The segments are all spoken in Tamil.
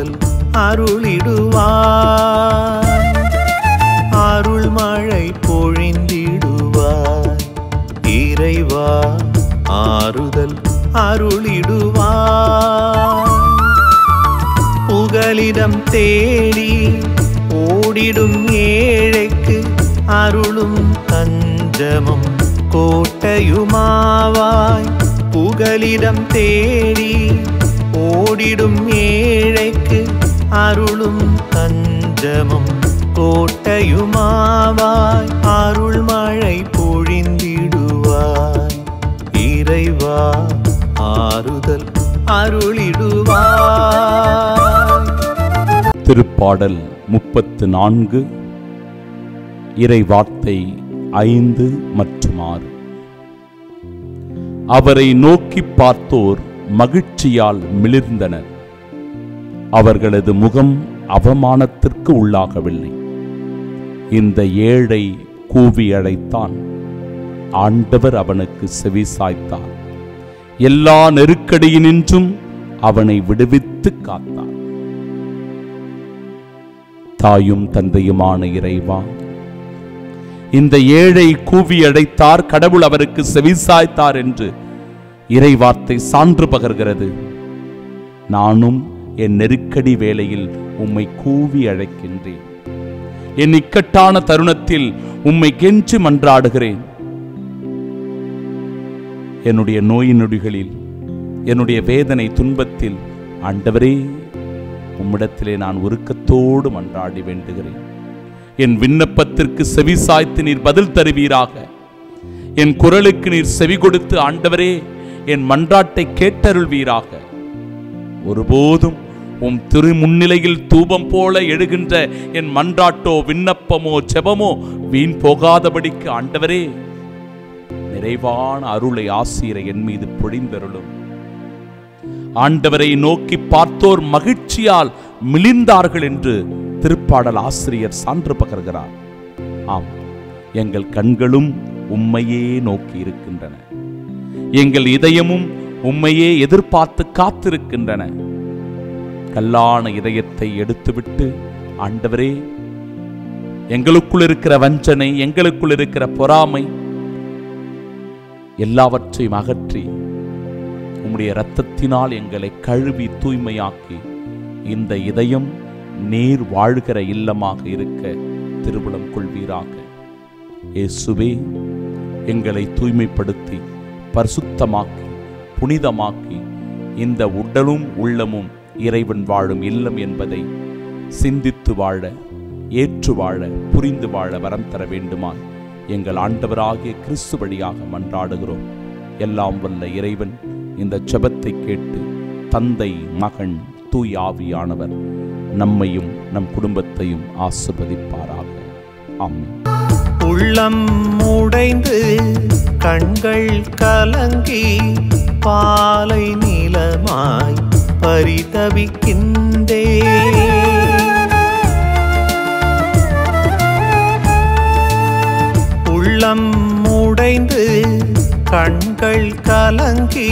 ஆறுதல் அருளிடுவாய். அருள் மழை பொழிந்திடுவாய். இறைவா ஆறுதல் அருளிடுவாய். புகலிடம் தேடி ஓடிடும் ஏழைக்கு அருளும் தஞ்சமும் கோட்டையுமாவாய். புகலிடம் தேடி ஓடிடும் ஏழைக்கு அருளும் தஞ்சமும் கோட்டையுமாவாய். அருள் மழை பொழிந்திடுவாய். இறைவா ஆறுதல் அருளிடுவாய். திருப்பாடல் 34 இறைவார்த்தை 5 மற்றும் 6. அவரை நோக்கி பார்த்தோர் மகிழ்ச்சியால் மிளிர்ந்தனர். அவர்களது முகம் அவமானத்திற்கு உள்ளாகவில்லை. இந்த ஏழை கூவி அழைத்தான். ஆண்டவர் அவனுக்கு செவி சாய்த்தார். எல்லா நெருக்கடியினின்றும் அவனை விடுவித்து காத்தார். தாயும் தந்தையுமான இறைவா, இந்த ஏழை கூவி அழைத்தார், கடவுள் அவருக்கு செவிசாய்த்தார் என்று இறைவார்த்தை சான்று பகர்கிறது. நானும் என் நெருக்கடி வேளையில் உம்மை கூவி அழைக்கின்றேன். என் இக்கட்டான தருணத்தில் உம்மை கெஞ்சி மன்றாடுகிறேன். என்னுடைய நோய் நொடிகளில், என்னுடைய வேதனை துன்பத்தில் ஆண்டவரே உம்மிடத்திலே நான் உருக்கத்தோடு மன்றாடி வேண்டுகிறேன். என் விண்ணப்பத்திற்கு செவி சாய்த்து நீர் பதில் தருவீராக. என் குரலுக்கு நீர் செவி கொடுத்து ஆண்டவரே என் மன்றாட்டை கேட்டருள்வீராக. ஒருபோதும் உம் திரு முன்னிலையில் தூபம் போல எழுகின்ற என் மன்றாட்டோ விண்ணப்பமோ ஜெபமோ வீண் போகாதபடிக்கு ஆண்டவரே நிறைவான அருளை ஆசீரை என் மீது பொழிந்தருளும். ஆண்டவரை நோக்கி பார்த்தோர் மகிழ்ச்சியால் மிளிர்ந்தார்கள் என்று திருப்பாடல் ஆசிரியர் சான்று பகர்கிறார். ஆம், எங்கள் கண்களும் உம்மையே நோக்கி இருக்கின்றன. எங்கள் இதயமும் உம்மையே எதிர்பார்த்து காத்திருக்கின்றன. கல்லான இதயத்தை எடுத்துவிட்டு ஆண்டவரே எங்களுக்குள் இருக்கிற வஞ்சனை, எங்களுக்குள் இருக்கிற பொறாமை எல்லாவற்றையும் அகற்றி உம்முடைய இரத்தத்தினால் எங்களை கழுவி தூய்மையாக்கி இந்த இதயம் நீர் வாழ்கிற இல்லமாக இருக்க திருவுளம் கொள்வீராக. இயேசுவே, எங்களை தூய்மைப்படுத்தி பரிசுத்தமாக்கி புனிதமாக்கி இந்த உடலும் உள்ளமும் இறைவன் வாழும் இல்லம் என்பதை சிந்தித்து வாழ, ஏற்று வாழ, புரிந்து வாழ வரம் தர வேண்டுமாய் எங்கள் ஆண்டவராகிய கிறிஸ்து வழியாக மன்றாடுகிறோம். எல்லாம் வல்ல இறைவன் இந்த ஜெபத்தை கேட்டு தந்தை, மகன், தூய் ஆவியானவர் நம்மையும் நம் குடும்பத்தையும் ஆசீர்வதிப்பாராக. ஆமென். உள்ளம் உடைந்து கண்கள் கலங்கி பாலை நிலமாய் பரிதவிக்கின்றே. உள்ளம் உடைந்து கண்கள் கலங்கி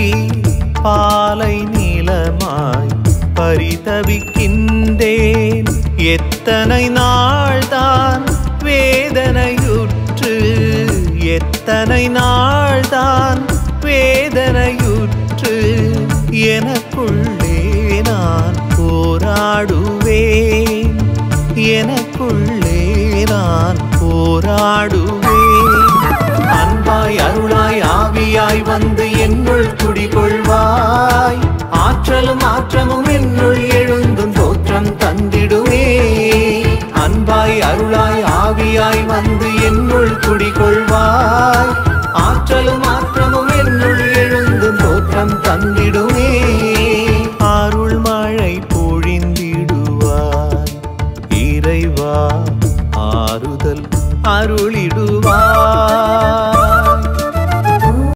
பாலை நிலமாய் பரிதவிக்கின்றேன். எத்தனை நாள்தான் வேதனையுற்று, எத்தனை நாள்தான் வேதனையுற்று எனக்குள்ளே நான் போராடுவேன், எனக்குள்ளே நான் போராடுவேன். அன்பாய் அருளாய் ஆவியாய் வந்து என்னுள் குடிகொள்வாய். ஆற்றலும் ஆற்றமும் என்னுள் எழுந்தும் தோற்றம் தந்திடுவே. அன்பாய் அருளாய் ஆவியாய் வந்து என்னுள் குடிகொள்வாய். ஆற்றலும் ஆற்றமும் என்னுள் எழுந்தும் தோற்றம் தந்திடுவே.